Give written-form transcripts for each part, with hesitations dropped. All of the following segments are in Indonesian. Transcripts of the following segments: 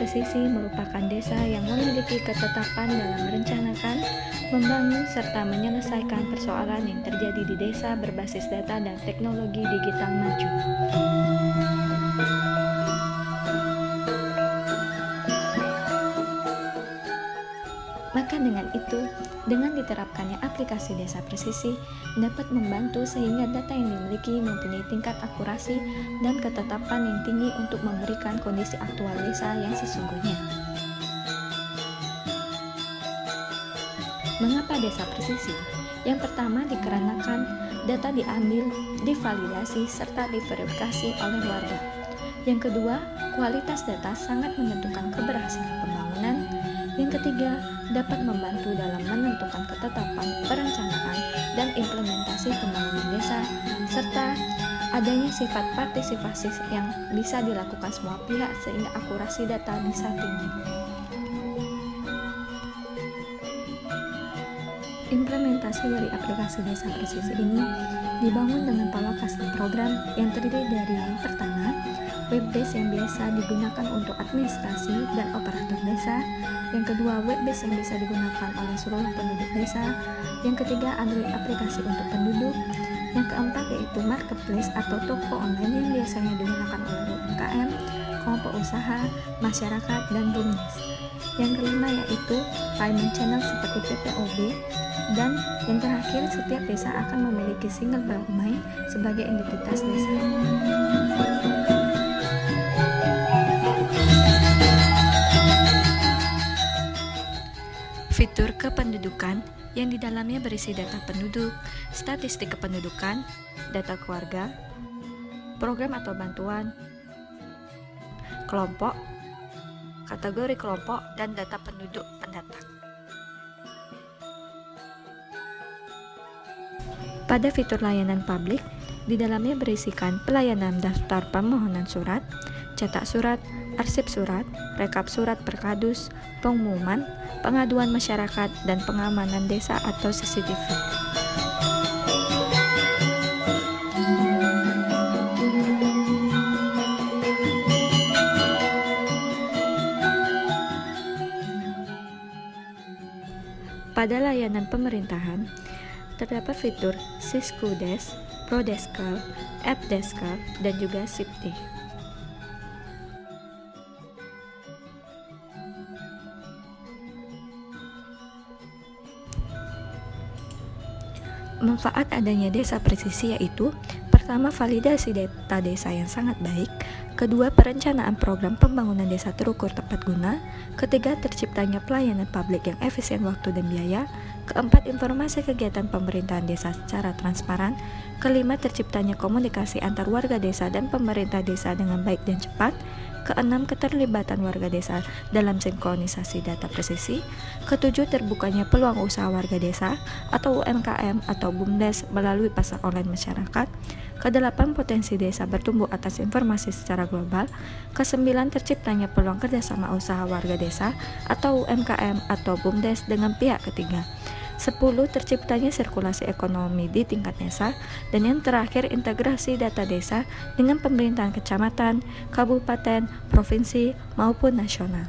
presisi merupakan desa yang memiliki ketetapan dalam merencanakan, membangun, serta menyelesaikan persoalan yang terjadi di desa berbasis data dan teknologi digital maju. Maka dengan itu, dengan diterapkannya aplikasi Desa Presisi dapat membantu sehingga data yang dimiliki mempunyai tingkat akurasi dan ketetapan yang tinggi untuk memberikan kondisi aktual desa yang sesungguhnya. Mengapa Desa Presisi? Yang pertama dikarenakan data diambil, divalidasi, serta diverifikasi oleh warga. Yang kedua, kualitas data sangat menentukan keberhasilan pembangunan. Yang ketiga, dapat membantu dalam menentukan ketetapan, perencanaan, dan implementasi pembangunan desa, serta adanya sifat partisipasi yang bisa dilakukan semua pihak sehingga akurasi data bisa tinggi. Implementasi dari aplikasi Desa Presisi ini dibangun dengan pola custom program yang terdiri dari yang pertama, web base yang biasa digunakan untuk administrasi dan operator desa. Yang kedua, web base yang bisa digunakan oleh seluruh penduduk desa. Yang ketiga, Android aplikasi untuk penduduk. Yang keempat yaitu marketplace atau toko online yang biasanya digunakan oleh UMKM, kelompok usaha, masyarakat, dan BUMDes. Yang kelima yaitu payment channel seperti PPOB. Dan yang terakhir, setiap desa akan memiliki single domain sebagai identitas desa. Fitur kependudukan yang di dalamnya berisi data penduduk, statistik kependudukan, data keluarga, program atau bantuan, kelompok, kategori kelompok, dan data penduduk pendatang. Pada fitur layanan publik, di dalamnya berisikan pelayanan daftar permohonan surat, cetak surat, arsip surat, rekap surat perkadus, pengumuman, pengaduan masyarakat, dan pengamanan desa atau CCTV. Pada layanan pemerintahan, terdapat fitur Siskudes, Prodeskal, Appdeskal, dan juga Sipti. Manfaat adanya Desa Presisi yaitu: pertama, validasi data desa yang sangat baik. Kedua, perencanaan program pembangunan desa terukur tepat guna. Ketiga, terciptanya pelayanan publik yang efisien waktu dan biaya. Keempat, informasi kegiatan pemerintahan desa secara transparan. Kelima, terciptanya komunikasi antar warga desa dan pemerintah desa dengan baik dan cepat. Keenam, keterlibatan warga desa dalam sinkronisasi data presisi. Ketujuh, terbukanya peluang usaha warga desa atau UMKM atau BUMDes melalui pasar online masyarakat. Kedelapan, potensi desa bertumbuh atas informasi secara global. Kesembilan, terciptanya peluang kerjasama usaha warga desa atau UMKM atau BUMDes dengan pihak ketiga. 10, terciptanya sirkulasi ekonomi di tingkat desa. Dan yang terakhir, integrasi data desa dengan pemerintahan kecamatan, kabupaten, provinsi, maupun nasional.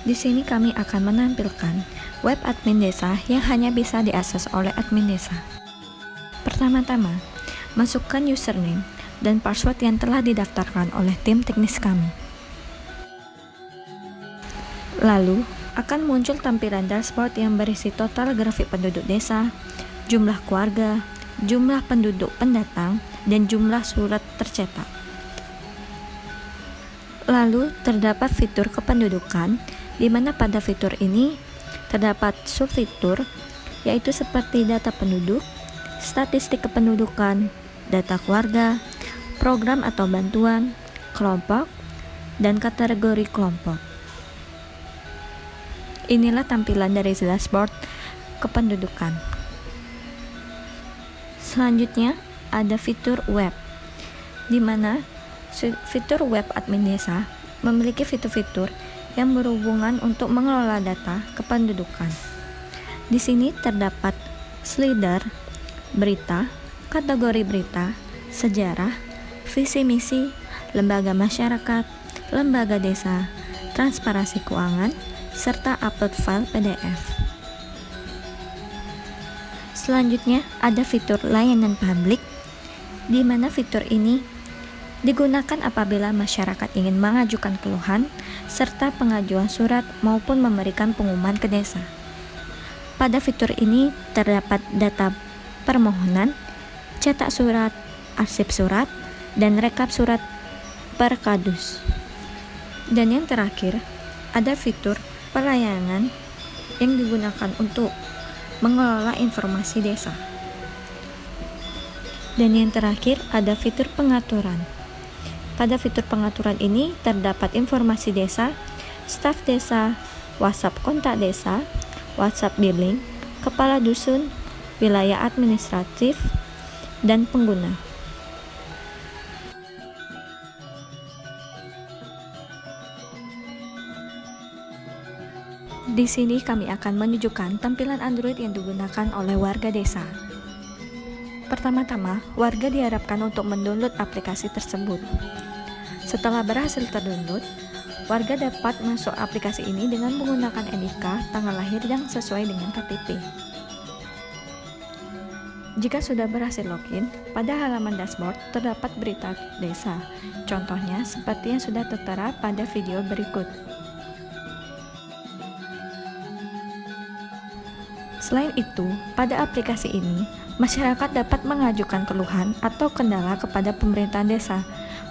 Di sini kami akan menampilkan web admin desa yang hanya bisa diakses oleh admin desa. Pertama-tama, masukkan username dan password yang telah didaftarkan oleh tim teknis kami. Lalu, akan muncul tampilan dashboard yang berisi total grafik penduduk desa, jumlah keluarga, jumlah penduduk pendatang, dan jumlah surat tercetak. Lalu, terdapat fitur kependudukan, di mana pada fitur ini terdapat subfitur, yaitu seperti data penduduk, statistik kependudukan, data keluarga, program atau bantuan, kelompok, dan kategori kelompok. Inilah tampilan dari dashboard kependudukan. Selanjutnya, ada fitur web, di mana fitur web admin desa memiliki fitur-fitur yang berhubungan untuk mengelola data kependudukan. Di sini terdapat slider, berita, kategori berita, sejarah, visi misi, lembaga masyarakat, lembaga desa, transparansi keuangan, serta upload file PDF. Selanjutnya ada fitur layanan publik, di mana fitur ini digunakan apabila masyarakat ingin mengajukan keluhan serta pengajuan surat maupun memberikan pengumuman ke desa. Pada fitur ini terdapat data permohonan, cetak surat, arsip surat, dan rekap surat per kadus. Dan yang terakhir, ada fitur pelayanan yang digunakan untuk mengelola informasi desa. Dan yang terakhir, ada fitur pengaturan. Pada fitur pengaturan ini terdapat informasi desa, staf desa, WhatsApp kontak desa, WhatsApp billing, kepala dusun, wilayah administratif, dan pengguna. Di sini kami akan menunjukkan tampilan Android yang digunakan oleh warga desa. Pertama-tama, warga diharapkan untuk mendownload aplikasi tersebut. Setelah berhasil terdownload, warga dapat masuk aplikasi ini dengan menggunakan NIK, tanggal lahir yang sesuai dengan KTP. Jika sudah berhasil login, pada halaman dashboard terdapat berita desa. Contohnya seperti yang sudah tertera pada video berikut. Selain itu, pada aplikasi ini, masyarakat dapat mengajukan keluhan atau kendala kepada pemerintahan desa.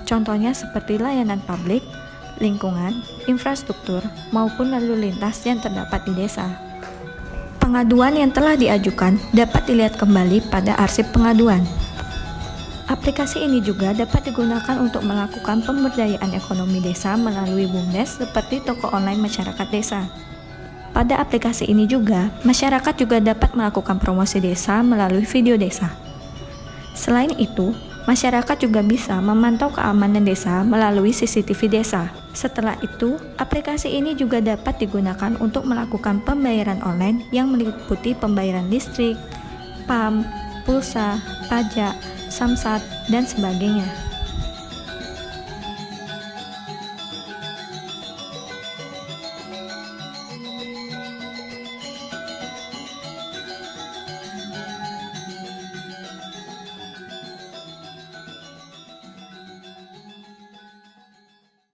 Contohnya seperti layanan publik, lingkungan, infrastruktur, maupun lalu lintas yang terdapat di desa. Pengaduan yang telah diajukan dapat dilihat kembali pada arsip pengaduan. Aplikasi ini juga dapat digunakan untuk melakukan pemberdayaan ekonomi desa melalui BUMDes seperti toko online masyarakat desa. Pada aplikasi ini juga, masyarakat juga dapat melakukan promosi desa melalui video desa. Selain itu, masyarakat juga bisa memantau keamanan desa melalui CCTV desa. Setelah itu, aplikasi ini juga dapat digunakan untuk melakukan pembayaran online yang meliputi pembayaran listrik, PAM, pulsa, pajak, samsat, dan sebagainya.